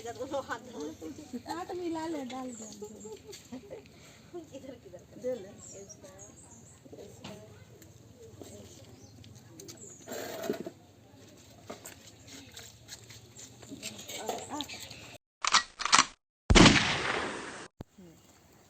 जाएगा दोनों हाथ काट मिला ले डाल दे इधर किधर दे ले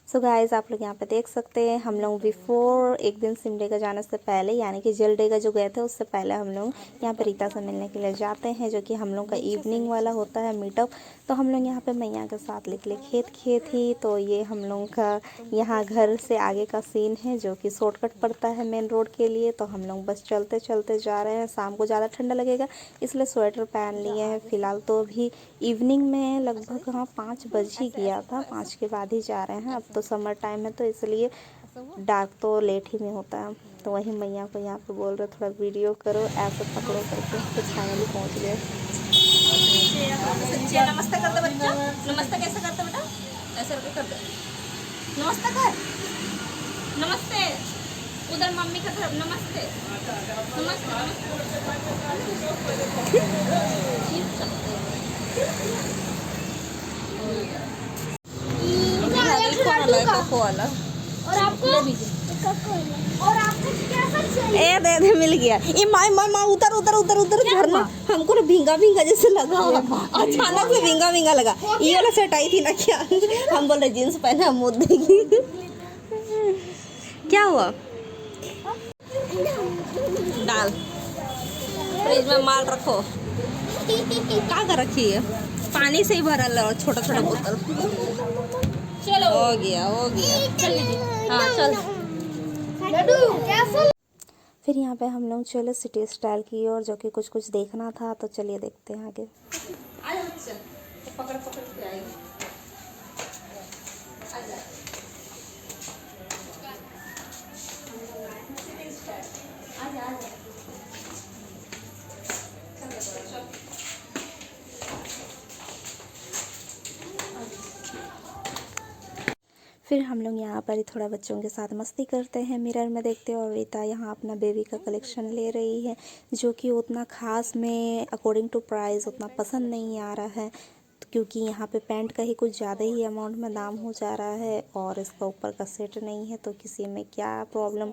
सो गाइस आप लोग यहाँ पे देख सकते हैं हम लोग बिफोर एक दिन सिमडे का जाने से पहले यानी कि जल डे का जो गए थे उससे पहले हम लोग यहाँ पे रीता से मिलने के लिए जाते हैं, जो कि हम लोग का इवनिंग वाला होता है मीटअप। तो हम लोग यहाँ पे मैया के साथ निकले खेत ही। तो ये हम लोग का यहाँ घर से आगे का सीन है जो कि शॉर्टकट पड़ता है मेन रोड के लिए। तो हम लोग बस चलते चलते जा रहे हैं। शाम को ज़्यादा ठंडा लगेगा इसलिए स्वेटर पहन लिए हैं। फ़िलहाल तो अभी इवनिंग में लगभग हाँ 5 बज ही गया था, 5 के बाद ही जा रहे हैं। अब तो समर टाइम है तो इसलिए डार्क तो लेट ही में होता है। तो वही मैया को यहाँ पे बोल रहे थोड़ा वीडियो करो, ऐसे पकड़ो करके। तो फाइनली पहुँच गए। नमस्ते कर दे बच्चा, नमस्ते कैसे करते बेटा, ऐसे करके कर दे, नमस्ते कर, नमस्ते उधर मम्मी का तरफ, नमस्ते नमस्ते और आपको कैसा चाहिए? ए दे मिल गया। ये माई माई माई उतर उतर उतर उतर झरना हमको ना भींगा भींगा जैसे लगा, अचानक से भींगा भींगा लगा। ये वाला सेट आई थी ना क्या, हम बोल रहे जींस पहने हम मुँह देगी। क्या हुआ? डाल फ्रिज में माल रखो। क्या कर रखी है? पानी से ही भरा लो छोटा छोटा बोतल। चलो हो गया चल लीजिए। हाँ चल। फिर यहाँ पे हम लोग चले सिटी स्टाइल की ओर, जो कि कुछ देखना था। तो चलिए देखते हैं आगे। पकड़ पकड़ के आएगी। फिर हम लोग यहाँ पर ही थोड़ा बच्चों के साथ मस्ती करते हैं, मिरर में देखते हैं। और रीता यहाँ अपना बेबी का कलेक्शन ले रही है, जो कि उतना ख़ास में अकॉर्डिंग टू प्राइस उतना पसंद नहीं आ रहा है, क्योंकि यहाँ पे पैंट का ही कुछ ज़्यादा ही अमाउंट में दाम हो जा रहा है और इसका ऊपर का सेट नहीं है। तो किसी में क्या प्रॉब्लम,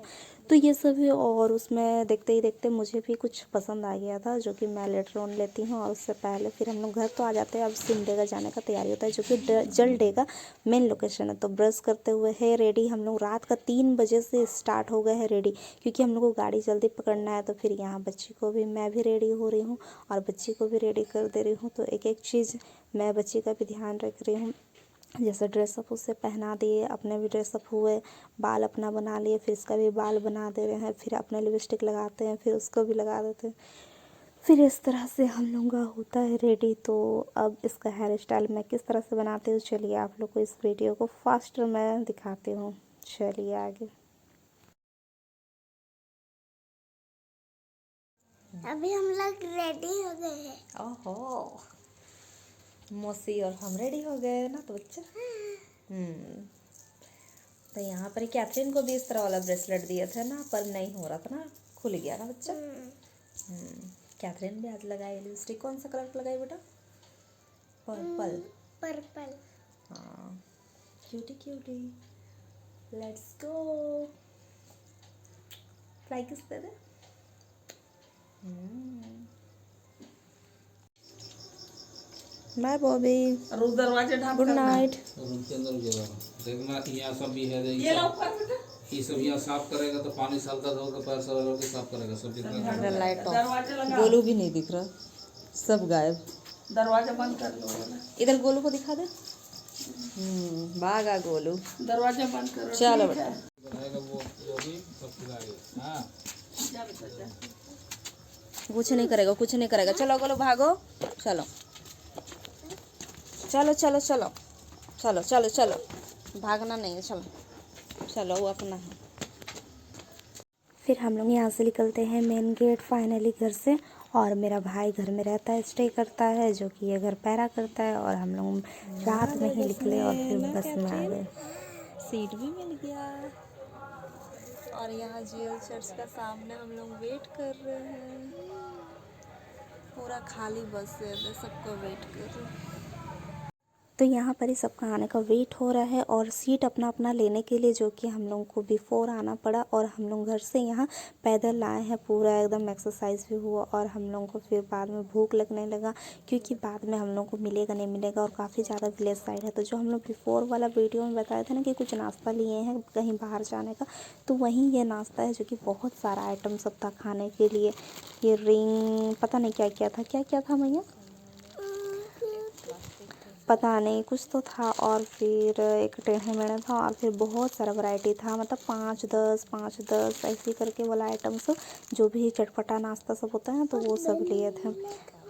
तो ये सब है। और उसमें देखते ही देखते मुझे भी कुछ पसंद आ गया था, जो कि मैं लेटर ऑन लेती हूँ। और उससे पहले फिर हम लोग घर तो आ जाते हैं। अब सिमडे का जाने का तैयारी होता है, जो कि जल डे का मेन लोकेशन है। तो ब्रश करते हुए है रेडी, हम लोग रात का 3 बजे से स्टार्ट हो गए हैं रेडी, क्योंकि हम लोग को गाड़ी जल्दी पकड़ना है। तो फिर यहाँ बच्ची को भी, मैं भी रेडी हो रही हूँ और बच्ची को भी रेडी कर दे रही हूँ। तो एक एक चीज़ मैं बच्ची का भी ध्यान रख रही हूँ, जैसे ड्रेसअप उसे पहना दिए, अपने भी ड्रेसअप हुए, बाल अपना बना लिए, फिर इसका भी बाल बना दे रहे हैं, फिर अपने लिपस्टिक लगाते हैं, फिर उसको भी लगा देते हैं। फिर इस तरह से हम लोग का होता है रेडी। तो अब इसका हेयर स्टाइल मैं किस तरह से बनाती हूँ, चलिए आप लोग को इस वीडियो को फास्ट मैं दिखाती हूँ। चलिए आगे। अभी हम लोग रेडी हो गए हैं। ओहो, मौसी और हम रेडी हो गए ना तो बच्चा। तो यहाँ पर कैथरीन को भी इस तरह वाला ब्रेसलेट दिए थे ना, पर नहीं हो रहा था ना, खुल गया ना बच्चा। कैथरीन भी आज लगाई लिपस्टिक। कौन सा कलर लगाई बेटा? पर्पल। पर्पल। हाँ cutie cutie. Let's go. Fly kiss दे दे। बाय बॉबी। दरवाजे ढाप गुड नाइट। रूम के अंदर देखना यहाँ सब भी है। ये सब यहाँ साफ करेगा तो पानी सालता होगा, पैर सब साफ करेगा सब जितना। लाइट ऑफ, गोलू भी नहीं दिख रहा, सब गायब। दरवाजा बंद कर लो। इधर गोलू को दिखा दे। भागा गोलू। दरवाजा बंद करो। चलो बेटा। कुछ नहीं करेगा, कुछ नहीं करेगा। चलो गोलू भागो। चलो चलो चलो चलो चलो चलो चलो, भागना नहीं है। चलो चलो, वो अपना है। फिर हम लोग यहाँ से निकलते हैं मेन गेट फाइनली घर से। और मेरा भाई घर में रहता है, स्टे करता है, जो कि ये घर पैरा करता है। और हम लोग रात में ही निकले और फिर बस में आ गए। सीट भी मिल गया। और यहाँ जीएल चर्च का सामने हम लोग वेट कर रहे हैं। पूरा खाली बस है, सबको वेट कर रहे हैं। तो यहाँ पर ही सबका आने का वेट हो रहा है और सीट अपना अपना लेने के लिए, जो कि हम लोगों को बिफोर आना पड़ा और हम लोग घर से यहाँ पैदल आए हैं। पूरा एकदम एक्सरसाइज भी हुआ और हम लोगों को फिर बाद में भूख लगने लगा, क्योंकि बाद में हम लोगों को मिलेगा नहीं मिलेगा और काफ़ी ज़्यादा विलेज साइड है। तो जो हम लोग बिफोर वाला वीडियो में बताए थे ना कि कुछ नाश्ता लिए हैं कहीं बाहर जाने का, तो वहीं ये नाश्ता है जो कि बहुत सारा आइटम सब था खाने के लिए। ये रिंग पता नहीं क्या क्या था भैया, पता नहीं कुछ तो था, और फिर एक टेढ़े मेढ़े था और फिर बहुत सारा वैरायटी था, मतलब 5-10 ऐसे करके वाला आइटम सब, जो भी चटपटा नाश्ता सब होता है तो वो सब लिए थे।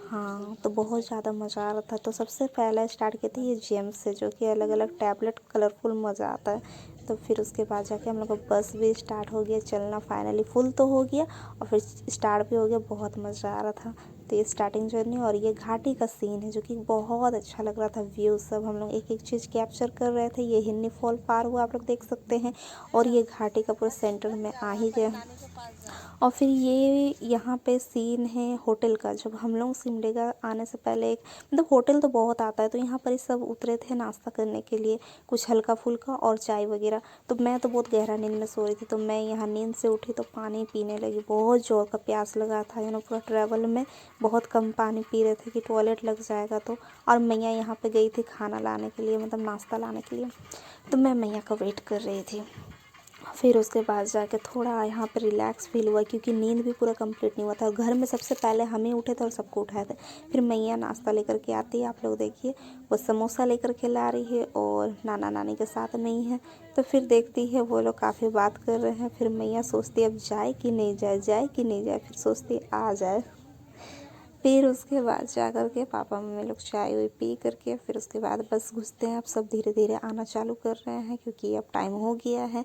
हाँ, तो बहुत ज़्यादा मज़ा आ रहा था। तो सबसे पहले स्टार्ट किए थे ये जेम्स से, जो कि अलग अलग टैबलेट कलरफुल मज़ा आता है। तो फिर उसके बाद जाके हम लोग का बस भी स्टार्ट हो गया चलना, फाइनली फुल तो हो गया और फिर स्टार्ट भी हो गया। बहुत मज़ा आ रहा था। तो ये स्टार्टिंग जर्नी और ये घाटी का सीन है जो कि बहुत अच्छा लग रहा था। व्यू सब हम लोग एक एक चीज़ कैप्चर कर रहे थे। ये हिन्नी फॉल पार हुआ, आप लोग देख सकते हैं, और ये घाटी का पूरा सेंटर में आ ही गया। और फिर ये यहाँ पे सीन है होटल का। जब हम लोग सिमडेगा आने से पहले एक मतलब होटल तो बहुत आता है, तो यहाँ पर ही सब उतरे थे नाश्ता करने के लिए, कुछ हल्का फुल्का और चाय वगैरह। तो मैं तो बहुत गहरा नींद में सो रही थी, तो मैं यहाँ नींद से उठी तो पानी पीने लगी। बहुत ज़ोर का प्यास लगा था, पूरा ट्रैवल में बहुत कम पानी पी रहे थे कि टॉयलेट लग जाएगा। तो और मैया यहाँ पे गई थी खाना लाने के लिए, मतलब नाश्ता लाने के लिए, तो मैं मैया का वेट कर रही थी। फिर उसके बाद जाके थोड़ा यहाँ पे रिलैक्स फील हुआ, क्योंकि नींद भी पूरा कंप्लीट नहीं हुआ था। और घर में सबसे पहले हम ही उठे थे और सबको उठाए थे। फिर मैया नाश्ता लेकर के आती है, आप लोग देखिए, वो समोसा लेकर के ला रही है और नाना नानी के साथ में ही है। तो फिर देखती है वो लोग काफ़ी बात कर रहे हैं। फिर मैया सोचती है अब जाए कि नहीं जाए, जाए कि नहीं जाए, फिर सोचती है आ जाए। फिर उसके बाद जा कर के पापा मम्मी लोग चाय वाय पी करके फिर उसके बाद बस घुसते हैं। अब सब धीरे धीरे आना चालू कर रहे हैं, क्योंकि अब टाइम हो गया है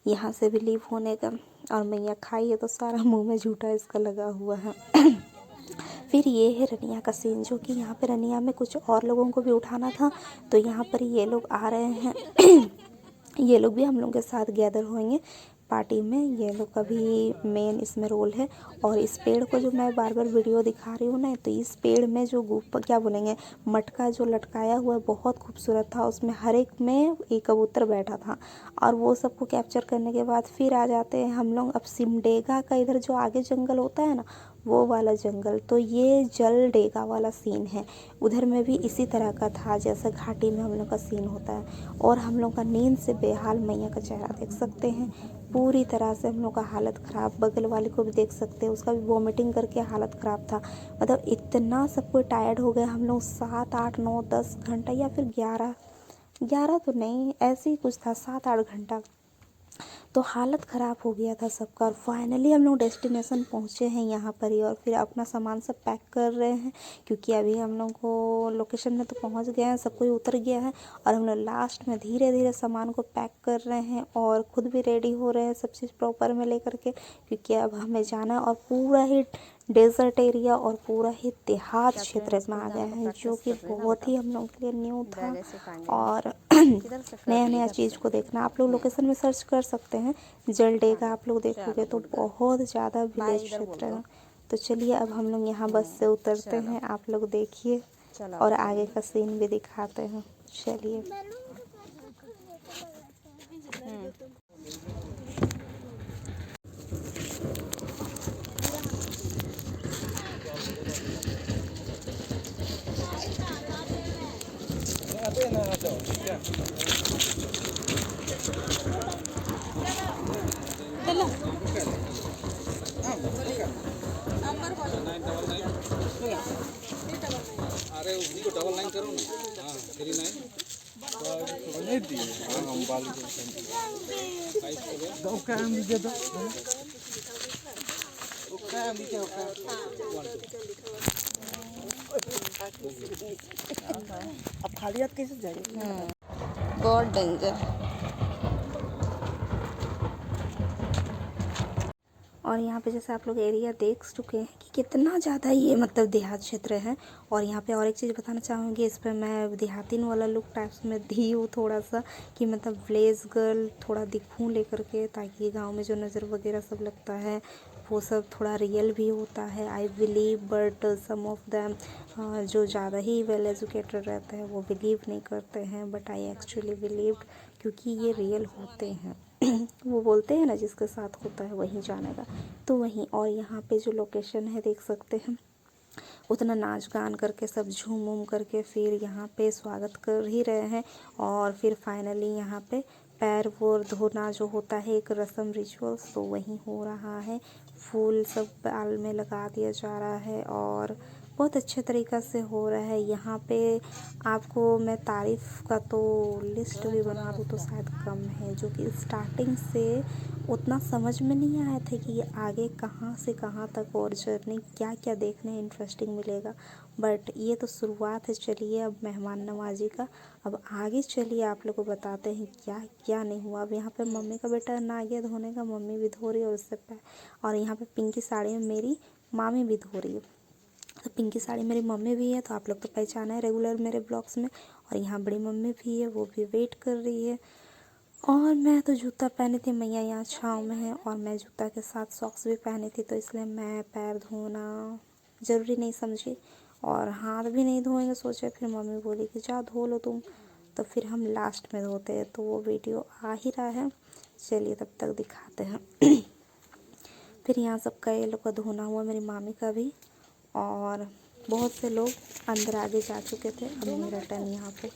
यहाँ से भी लीव होने का। और मैया खाई है तो सारा मुंह में झूठा इसका लगा हुआ है। फिर ये है रनिया का सीन, जो कि यहाँ पे रनिया में कुछ और लोगों को भी उठाना था, तो यहाँ पर ये लोग आ रहे हैं। ये लोग भी हम लोग के साथ गैदर होंगे पार्टी में। ये लोग का भी मेन इसमें रोल है। और इस पेड़ को जो मैं बार बार वीडियो दिखा रही हूँ ना, तो इस पेड़ में जो क्या बोलेंगे, मटका जो लटकाया हुआ है बहुत खूबसूरत था। उसमें हर एक में एक कबूतर बैठा था, और वो सबको कैप्चर करने के बाद फिर आ जाते हैं हम लोग अब सिमडेगा का इधर जो आगे जंगल होता है ना, वो वाला जंगल। तो ये जल डेगा वाला सीन है। उधर में भी इसी तरह का था जैसे घाटी में हम लोग का सीन होता है। और हम लोग का नींद से बेहाल मैया का चेहरा देख सकते हैं, पूरी तरह से हम लोग का हालत ख़राब। बगल वाले को भी देख सकते हैं, उसका भी वॉमिटिंग करके हालत ख़राब था। मतलब इतना सब कोई टायर्ड हो गया। हम लोग 7, 8, 9, 10 घंटा या फिर 11 तो नहीं, ऐसे ही कुछ था, 7-8 घंटा। तो हालत ख़राब हो गया था सबका। और फाइनली हम लोग डेस्टिनेशन पहुँचे हैं यहाँ पर ही, और फिर अपना सामान सब पैक कर रहे हैं, क्योंकि अभी हम लोग को लोकेशन में तो पहुँच गए हैं, सब कोई उतर गया है। और हम लोग लास्ट में धीरे धीरे सामान को पैक कर रहे हैं और ख़ुद भी रेडी हो रहे हैं सब चीज़ प्रॉपर में लेकर के, क्योंकि अब हमें जाना है। और पूरा ही डेजर्ट एरिया और पूरा ही देहात क्षेत्र में आ गए हैं, जो कि बहुत ही हम लोग के लिए न्यू था। और नया नया चीज़ को देखना, आप लोग लोकेशन में सर्च कर सकते हैं, जल डेगा आप लोग देखोगे तो बहुत ज़्यादा विलेज क्षेत्र है। तो चलिए अब हम लोग यहाँ बस से उतरते हैं, आप लोग देखिए और आगे का सीन भी दिखाते हैं। चलिए अरे उसी को डबल लाइन करो ना। हाँ 39 अब खाली हाथ कैसे जाएगी? बहुत डेंजर। और यहाँ पे जैसे आप लोग एरिया देख चुके हैं कि कितना ज़्यादा ये मतलब देहात क्षेत्र है। और यहाँ पे और एक चीज़ बताना चाहूँगी, इस पर मैं देहातीन वाला लुक टाइप्स में दी हूँ थोड़ा सा, कि मतलब विलेज गर्ल थोड़ा दिखूँ लेकर के, ताकि गांव में जो नज़र वगैरह सब लगता है वो सब थोड़ा रियल भी होता है I believe. But some of them जो ज़्यादा ही वेल एजुकेटेड रहते हैं वो बिलीव नहीं करते हैं, बट आई एक्चुअली बिलीव, क्योंकि ये रियल होते हैं। वो बोलते हैं ना, जिसके साथ होता है वहीं जानेगा, तो वहीं। और यहाँ पे जो लोकेशन है देख सकते हैं, उतना नाच गान करके सब झूम उम करके फिर यहाँ पे स्वागत कर ही रहे हैं। और फिर फाइनली यहाँ पे पैर वो धोना जो होता है एक रस्म रिचुअल्स, तो वहीं हो रहा है। फूल सब बाल में लगा दिया जा रहा है और बहुत अच्छे तरीक़ा से हो रहा है। यहाँ पे आपको मैं तारीफ़ का तो लिस्ट भी बना दूँ तो शायद कम है, जो कि स्टार्टिंग से उतना समझ में नहीं आया था कि ये आगे कहाँ से कहाँ तक और जर्नी क्या क्या देखने इंटरेस्टिंग मिलेगा। बट ये तो शुरुआत है, चलिए अब मेहमान नवाजी का। अब आगे चलिए आप लोग को बताते हैं क्या क्या नहीं हुआ। अब यहाँ पे मम्मी का बेटा ना गया धोने का, मम्मी भी धो रही है, और उससे और यहाँ पे पिंकी साड़ी में मेरी मामी भी धो रही है। तो पिंकी साड़ी मेरी मम्मी भी है, तो आप लोग तो पहचाना है रेगुलर मेरे ब्लॉग्स में। और यहाँ बड़ी मम्मी भी है, वो भी वेट कर रही है। और मैं तो जूता पहनी थी, मैया यहाँ छाँव में है, और मैं जूता के साथ सॉक्स भी पहनी थी, तो इसलिए मैं पैर धोना ज़रूरी नहीं समझी और हाथ भी नहीं धोएंगे सोचे। फिर मम्मी बोली कि जाओ धो लो तुम, तो फिर हम लास्ट में धोते हैं, तो वो वीडियो आ ही रहा है, चलिए तब तक दिखाते हैं। फिर यहाँ सबका ये लोग का धोना हुआ, मेरी मामी का भी, और बहुत से लोग अंदर आगे जा चुके थे। अब मेरा टर्न यहाँ पे।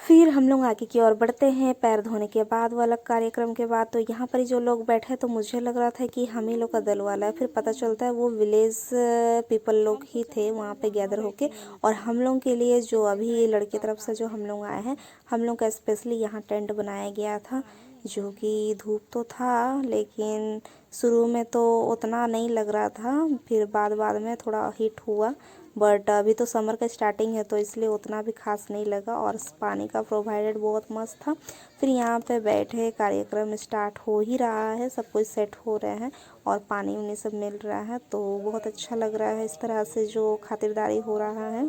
फिर हम लोग आगे की ओर बढ़ते हैं। पैर धोने के बाद वाला कार्यक्रम के बाद तो यहाँ पर जो लोग बैठे तो मुझे लग रहा था कि हम ही लोग का दल वाला है, फिर पता चलता है वो विलेज पीपल लोग ही थे वहाँ पे गैदर होके। और हम लोग के लिए जो अभी लड़के तरफ से जो हम लोग आए हैं, हम लोग का स्पेशली यहाँ टेंट बनाया गया था, जो कि धूप तो था लेकिन शुरू में तो उतना नहीं लग रहा था, फिर बाद में थोड़ा हीट हुआ। बट अभी तो समर का स्टार्टिंग है तो इसलिए उतना भी खास नहीं लगा। और पानी का प्रोवाइडेड बहुत मस्त था। फिर यहाँ पे बैठे, कार्यक्रम स्टार्ट हो ही रहा है, सब कुछ सेट हो रहे हैं और पानी उन्हें सब मिल रहा है, तो बहुत अच्छा लग रहा है इस तरह से जो खातिरदारी हो रहा है।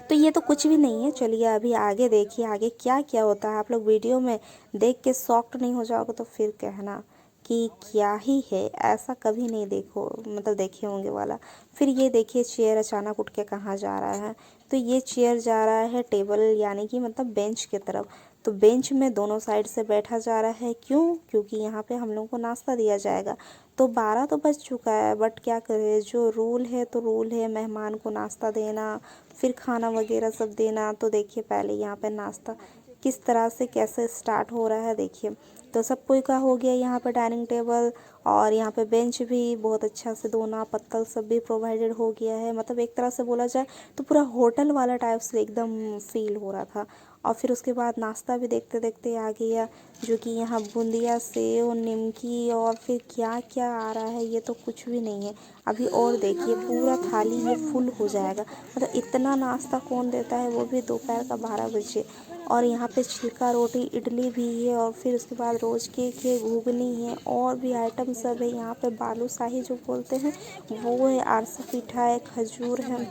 तो ये तो कुछ भी नहीं है, चलिए अभी आगे देखिए आगे क्या क्या होता है। आप लोग वीडियो में देख के शॉक्ड नहीं हो जाओगे तो फिर कहना कि क्या ही है, ऐसा कभी नहीं देखो मतलब देखे होंगे वाला। फिर ये देखिए चेयर अचानक उठ के कहाँ जा रहा है, तो ये चेयर जा रहा है टेबल यानी कि मतलब बेंच की तरफ। तो बेंच में दोनों साइड से बैठा जा रहा है, क्यों? क्योंकि यहाँ पे हम लोग को नाश्ता दिया जाएगा। तो 12 तो बज चुका है, बट क्या करें, जो रूल है तो रूल है, मेहमान को नाश्ता देना फिर खाना वगैरह सब देना। तो देखिए पहले यहाँ पे नाश्ता किस तरह से कैसे स्टार्ट हो रहा है देखिए। तो सब कोई का हो गया यहाँ पे डाइनिंग टेबल, और यहाँ पे बेंच भी बहुत अच्छा से दोना पत्तल सब भी प्रोवाइडेड हो गया है। मतलब एक तरह से बोला जाए तो पूरा होटल वाला टाइप से एकदम फील हो रहा था। और फिर उसके बाद नाश्ता भी देखते देखते आ गया, जो कि यहाँ बूंदिया सेव निमकी और फिर क्या क्या आ रहा है ये तो कुछ भी नहीं है अभी। और देखिए पूरा थाली ये फुल हो जाएगा, मतलब इतना नाश्ता कौन देता है, वो भी दोपहर का 12 बजे। और यहाँ पे छिलका रोटी इडली भी है, और फिर उसके बाद रोज केक है, घुगनी है, और भी आइटम सब है। यहाँ पे बालूशाही जो बोलते हैं वो है, आरसी पीठा है, खजूर है,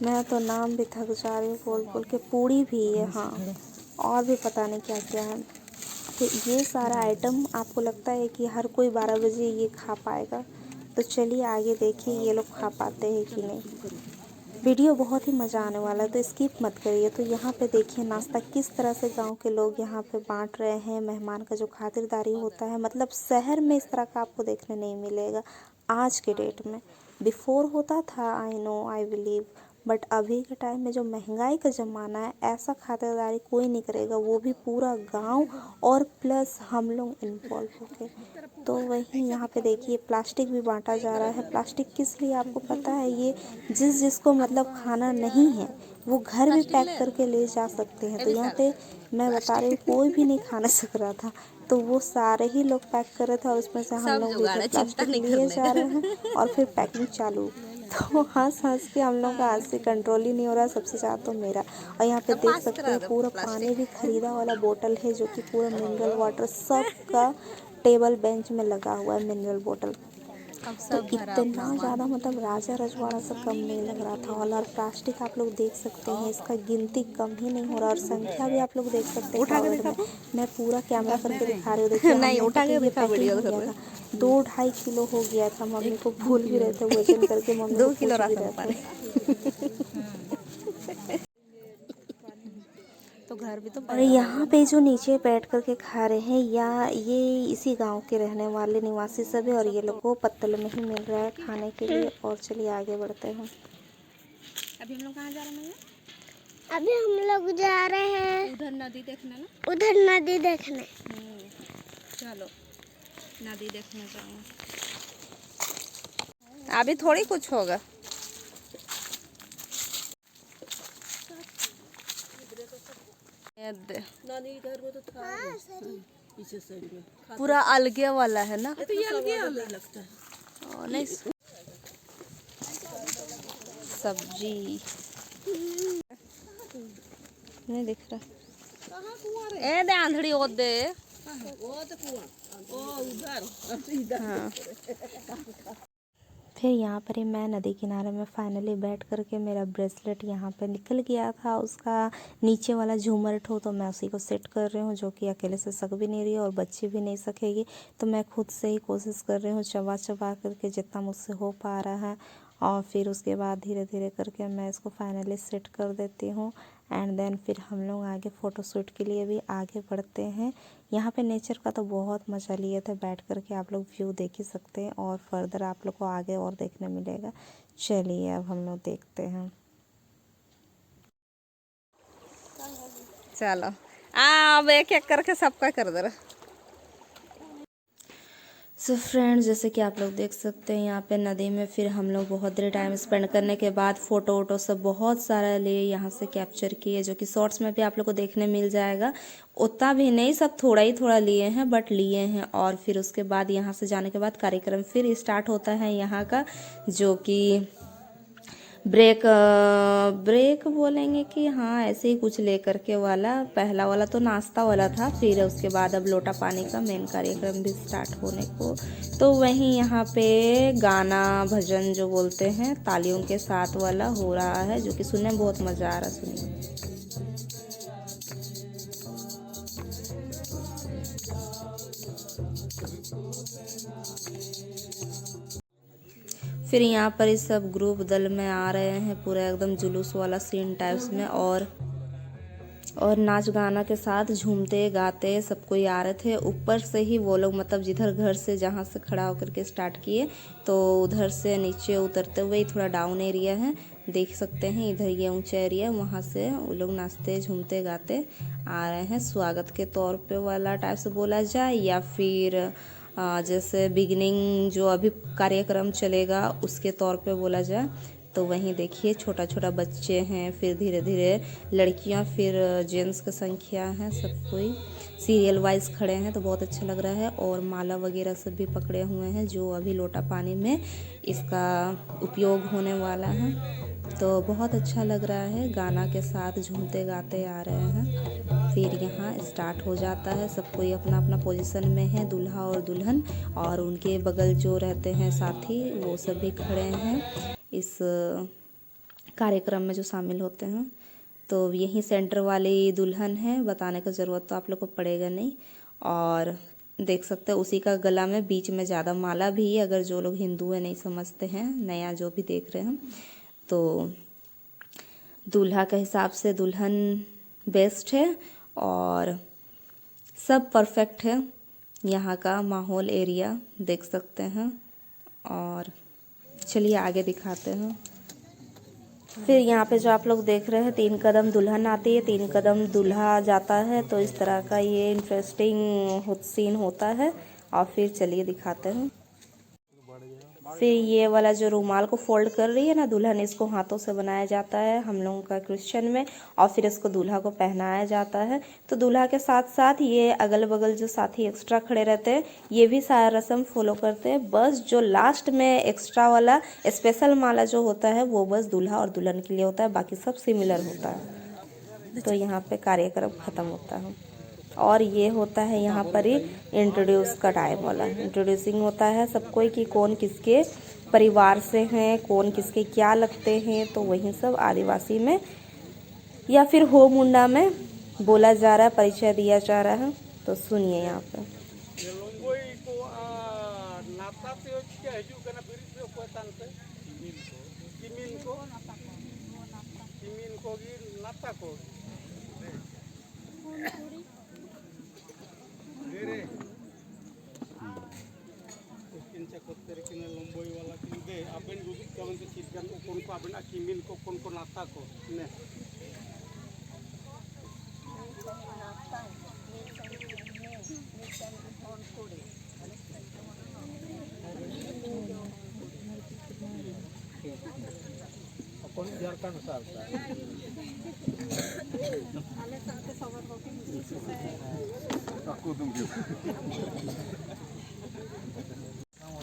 मैं तो नाम भी थक जा रही हूँ बोल बोल के, पूड़ी भी है, हाँ, और भी पता नहीं क्या क्या है। तो ये सारा आइटम आपको लगता है कि हर कोई 12 बजे ये खा पाएगा? तो चलिए आगे देखिए ये लोग खा पाते हैं कि नहीं। वीडियो बहुत ही मज़ा आने वाला है तो स्किप मत करिए। तो यहाँ पे देखिए नाश्ता किस तरह से गांव के लोग यहाँ पे बांट रहे हैं। मेहमान का जो खातिरदारी होता है, मतलब शहर में इस तरह का आपको देखने नहीं मिलेगा आज के डेट में। बिफोर होता था, I know, I believe, but अभी के टाइम में जो महंगाई का ज़माना है, ऐसा खातिरदारी कोई नहीं करेगा, वो भी पूरा गांव और प्लस हम लोग इन्वॉल्व हो के। तो वहीं यहाँ पे देखिए प्लास्टिक भी बांटा जा रहा है। प्लास्टिक किस लिए आपको पता है? ये जिसको मतलब खाना नहीं है वो घर भी पैक करके ले जा सकते हैं। तो यहाँ पे मैं बता रही हूँ कोई भी नहीं खाना सक रहा था, तो वो सारे ही लोग पैक कर रहे थे और उसमें से हम लोग भी प्लास्टिक लिए जा रहे हैं और फिर पैकिंग चालू। तो हंस हंस के हम लोग का हंसी कंट्रोल ही नहीं हो रहा, सबसे ज़्यादा तो मेरा। और यहाँ पे देख सकते हैं पूरा पानी भी खरीदा वाला बोतल है, जो कि पूरा मिनरल वाटर सबका टेबल बेंच में लगा हुआ है मिनरल बोतल। तो इतना ज़्यादा मतलब राजा रजवाड़ा से कम नहीं लग रहा था। और प्लास्टिक आप लोग देख सकते हैं, इसका गिनती कम ही नहीं हो रहा और संख्या भी आप लोग देख सकते हैं। मैं पूरा कैमरा करके दिखा रही हूँ, देखिए नहीं उठा के दिखा, वीडियो कर रहा था। 2-2.5 किलो हो गया था, मम्मी को भूल भी रहे थे वजन करके, मम्मी 2 किलो राशन पानी। तो घर भी तो। और यहाँ पे जो नीचे बैठ कर के खा रहे हैं या ये इसी गांव के रहने वाले निवासी सब है और ये लोग को पत्तल में ही मिल रहा है खाने के लिए। और चलिए आगे बढ़ते हैं। अभी हम लोग कहाँ जा रहे हैं? अभी हम लोग जा रहे हैं उधर नदी देखने ना। उधर नदी देखने। चलो नदी देखने जाएंगे। अभी थोड़ी कुछ होगा। नानी घर में तो था पीछे साइड में पूरा अलगे वाला है ना। तो ये अलग अलग लगता है। और नहीं सब्जी नहीं दिख रहा। ए दे आंधड़ी ओ दे वो तो कुआं ओ उधर हाँ। फिर यहाँ पर ही मैं नदी किनारे में फाइनली बैठ करके मेरा ब्रेसलेट यहाँ पे निकल गया था, उसका नीचे वाला झूमर ठो, तो मैं उसी को सेट कर रही हूँ, जो कि अकेले से सक भी नहीं रही और बच्ची भी नहीं सकेगी। तो मैं खुद से ही कोशिश कर रही हूँ चबा चबा करके जितना मुझसे हो पा रहा है। और फिर उसके बाद धीरे धीरे करके मैं इसको फाइनली सेट कर देती हूँ। एंड देन फिर हम लोग आगे फ़ोटोशूट के लिए भी आगे बढ़ते हैं। यहाँ पे नेचर का तो बहुत मज़ा लिए थे, बैठ करके आप लोग व्यू देख ही सकते हैं और फर्दर आप लोग को आगे और देखने मिलेगा। चलिए अब हम लोग देखते हैं। चलो अब एक एक करके सबका कर दे रहा। सो फ्रेंड्स, जैसे कि आप लोग देख सकते हैं यहाँ पे नदी में फिर हम लोग बहुत देर टाइम स्पेंड करने के बाद फ़ोटो वोटो सब बहुत सारा लिए यहाँ से कैप्चर किए, जो कि शॉर्ट्स में भी आप लोग को देखने मिल जाएगा। उतना भी नहीं, सब थोड़ा ही थोड़ा लिए हैं बट लिए हैं। और फिर उसके बाद यहाँ से जाने के बाद कार्यक्रम फिर स्टार्ट होता है यहाँ का, जो कि ब्रेक बोलेंगे कि हाँ ऐसे ही कुछ लेकर के वाला। पहला वाला तो नाश्ता वाला था, फिर उसके बाद अब लोटा पानी का मेन कार्यक्रम भी स्टार्ट होने को। तो वहीं यहाँ पे गाना भजन जो बोलते हैं तालियों के साथ वाला हो रहा है, जो कि सुनने में बहुत मज़ा आ रहा है। सुनिए फिर यहाँ पर इस सब ग्रुप दल में आ रहे हैं, पूरा एकदम जुलूस वाला सीन टाइप्स में। और नाच गाना के साथ झूमते गाते सब कोई आ रहे थे। ऊपर से ही वो लोग मतलब जिधर घर से जहाँ से खड़ा होकर के स्टार्ट किए, तो उधर से नीचे उतरते हुए ही थोड़ा डाउन एरिया है, देख सकते हैं। इधर ये ऊंचा एरिया, वहाँ से वो लोग नाचते झूमते गाते आ रहे हैं। स्वागत के तौर पे वाला टाइप से बोला जाए, या फिर जैसे बिगिनिंग जो अभी कार्यक्रम चलेगा उसके तौर पे बोला जाए। तो वहीं देखिए छोटा छोटा बच्चे हैं, फिर धीरे धीरे लड़कियां, फिर जेंट्स की संख्या है, सब कोई सीरियल वाइज खड़े हैं। तो बहुत अच्छा लग रहा है। और माला वगैरह सब भी पकड़े हुए हैं, जो अभी लोटा पानी में इसका उपयोग होने वाला है। तो बहुत अच्छा लग रहा है, गाना के साथ झूमते गाते आ रहे हैं। फिर यहाँ स्टार्ट हो जाता है, सब कोई अपना अपना पोजीशन में है, दूल्हा और दुल्हन, और उनके बगल जो रहते हैं साथी वो सभी खड़े हैं इस कार्यक्रम में जो शामिल होते हैं। तो यही सेंटर वाली दुल्हन है, बताने का ज़रूरत तो आप लोग को पड़ेगा नहीं। और देख सकते हैं उसी का गला में बीच में ज़्यादा माला भी है, अगर जो लोग हिंदू है नहीं समझते हैं, नया जो भी देख रहे हैं। तो दूल्हा के हिसाब से दुल्हन बेस्ट है और सब परफेक्ट है। यहाँ का माहौल एरिया देख सकते हैं। और चलिए आगे दिखाते हैं। फिर यहाँ पे जो आप लोग देख रहे हैं 3 कदम दुल्हन आती है, 3 कदम दूल्हा जाता है। तो इस तरह का ये इंटरेस्टिंग सीन होता है। और फिर चलिए दिखाते हैं। फिर ये वाला जो रुमाल को फोल्ड कर रही है ना दुल्हन, इसको हाथों से बनाया जाता है हम लोगों का क्रिश्चियन में। और फिर इसको दूल्हा को पहनाया जाता है। तो दूल्हा के साथ साथ ये अगल बगल जो साथी एक्स्ट्रा खड़े रहते हैं ये भी सारा रस्म फॉलो करते हैं। बस जो लास्ट में एक्स्ट्रा वाला स्पेशल माला जो होता है वो बस दूल्हा और दुल्हन के लिए होता है, बाकी सब सिमिलर होता है। तो यहाँ पे कार्यक्रम खत्म होता है। और ये होता है यहाँ पर ही इंट्रोड्यूस का टाइम वाला, इंट्रोड्यूसिंग होता है सबको कि कौन किसके परिवार से हैं, कौन किसके क्या लगते हैं। तो वही सब आदिवासी में या फिर हो मुंडा में बोला जा रहा है, परिचय दिया जा रहा है। तो सुनिए यहाँ पे।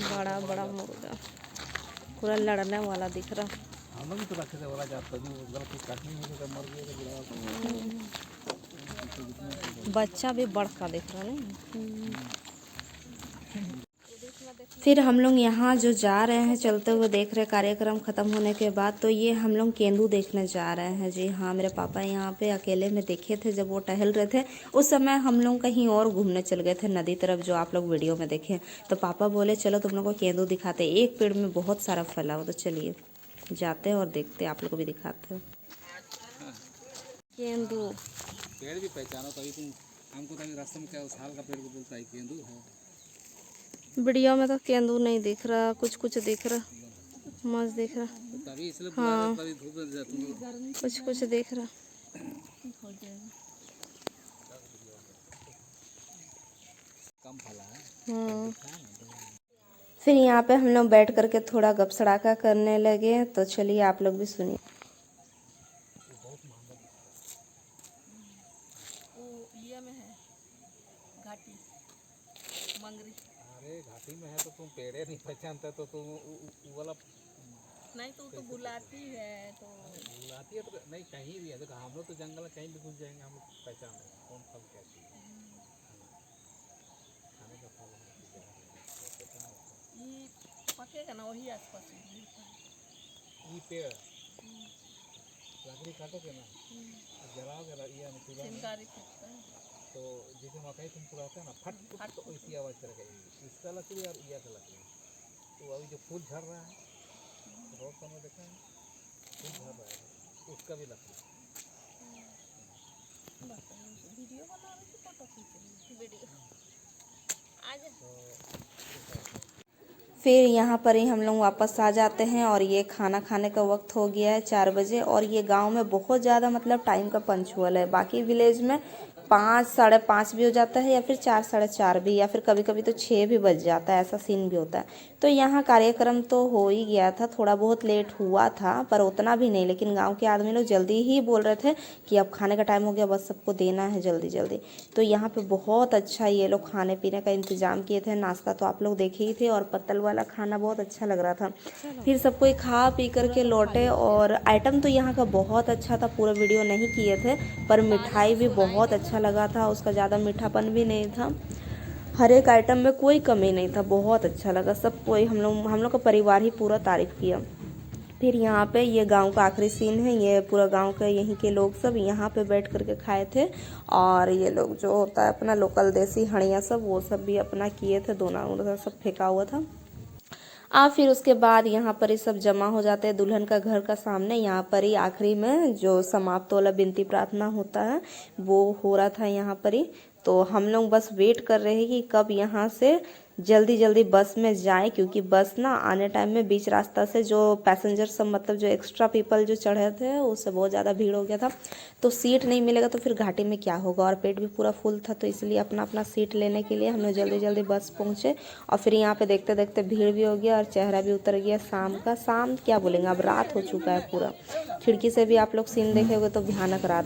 बड़ा बड़ा मुर्गा पूरा लड़ने वाला दिख रहा। बच्चा भी बड़का दिख रहा नहीं। फिर हम लोग यहाँ जो जा रहे हैं चलते हुए देख रहे कार्यक्रम ख़त्म होने के बाद, तो ये हम लोग केंदू देखने जा रहे हैं। जी हाँ, मेरे पापा यहाँ पे अकेले में देखे थे जब वो टहल रहे थे। उस समय हम लोग कहीं और घूमने चल गए थे नदी तरफ, जो आप लोग वीडियो में देखे। तो पापा बोले चलो तुम लोग को केंदू दिखाते, एक पेड़ में बहुत सारा फला हो। तो चलिए जाते हैं और देखते, आप लोग को भी दिखाते हैं केंदू। पेड़ भी पहचानो तभी तुम हमको, तभी रास्ते में क्या उस हाल का पेड़ को बोलता है केंदू है। वीडियो में तो केंदू नहीं दिख रहा, कुछ कुछ दिख रहा, मस्त दिख रहा। तभी इसलिए हाँ, तभी धूप में जाती है। कुछ कुछ दिख रहा। कम फला है। फिर यहाँ पे हम लोग बैठ करके थोड़ा गप सड़ाका करने लगे। तो चलिए आप लोग भी सुनिए। अरे घाटी में है तो तुम पेड़े नहीं पहचानते तो तुम वाला नहीं तो बुलाती है तो नहीं कहीं भी है। देखो हम लोग तो जंगल में कहीं भी घुस जाएंगे, हम लोग पहचान लेंगे कौन फल क्या चीज है। खाने का फल ये पकेगा ना वही आसपास ये पेड़ लकड़ी काटोगे ना, जलाओगे ये चूल्हा में, तो जैसे मकई तुम पुराते हैं ना फट फट तो ऐसी आवाज़ करेगा। इसका लकड़ी और यह का लकड़ी। तो अभी जो फूल झड़ रहा है रोड पर में देखा है, फूल झड़ रहा है उसका भी लकड़ी। वीडियो बना रही थी, फोटो खींच वीडियो फिर यहाँ पर ही हम लोग वापस आ जाते हैं और ये खाना खाने का वक्त हो गया है 4 बजे। और ये गांव में बहुत ज़्यादा मतलब टाइम का पंचुअल है। बाकी विलेज में 5 साढ़े 5 भी हो जाता है, या फिर 4 साढ़े 4 भी, या फिर कभी कभी तो 6 भी बज जाता है, ऐसा सीन भी होता है। तो यहाँ कार्यक्रम तो हो ही गया था, थोड़ा बहुत लेट हुआ था पर उतना भी नहीं। लेकिन गांव के आदमी लोग जल्दी ही बोल रहे थे कि अब खाने का टाइम हो गया, बस सबको देना है जल्दी जल्दी। तो यहाँ पे बहुत अच्छा ये लोग खाने पीने का इंतज़ाम किए थे। नाश्ता तो आप लोग देखे ही थे, और पत्तल वाला खाना बहुत अच्छा लग रहा था। फिर सब कोई खा पी करके लौटे। और आइटम तो यहाँ का बहुत अच्छा था, पूरा वीडियो नहीं किए थे, पर मिठाई भी बहुत अच्छा लगा था। उसका ज़्यादा मीठापन भी नहीं था, हर एक आइटम में कोई कमी नहीं था, बहुत अच्छा लगा। सब कोई हम लोग का परिवार ही पूरा तारीफ़ किया। फिर यहाँ पे ये गांव का आखिरी सीन है। ये पूरा गांव का यहीं के लोग सब यहाँ पे बैठ करके खाए थे। और ये लोग जो होता है अपना लोकल देसी हड़िया सब, वो सब भी अपना किए थे, दोनों सब फेंका हुआ था। फिर उसके बाद यहाँ पर ही सब जमा हो जाते हैं दुल्हन का घर का सामने। यहाँ पर ही आखिरी में जो समाप्त वाला विनती प्रार्थना होता है वो हो रहा था यहाँ पर ही। तो हम लोग बस वेट कर रहे हैं कि कब यहाँ से जल्दी जल्दी बस में जाए, क्योंकि बस ना आने टाइम में बीच रास्ता से जो पैसेंजर सब मतलब जो एक्स्ट्रा पीपल जो चढ़े थे उससे बहुत ज़्यादा भीड़ हो गया था, तो सीट नहीं मिलेगा तो फिर घाटी में क्या होगा, और पेट भी पूरा फुल था, तो इसलिए अपना अपना सीट लेने के लिए हम लोग जल्दी जल्दी बस पहुँचे। और फिर यहाँ पे देखते देखते भीड़ भी हो गया और चेहरा भी उतर गया शाम का। शाम क्या बोलेंगे, अब रात हो चुका है पूरा। खिड़की से भी आप लोग सीन देखे होगे तो भयानक रात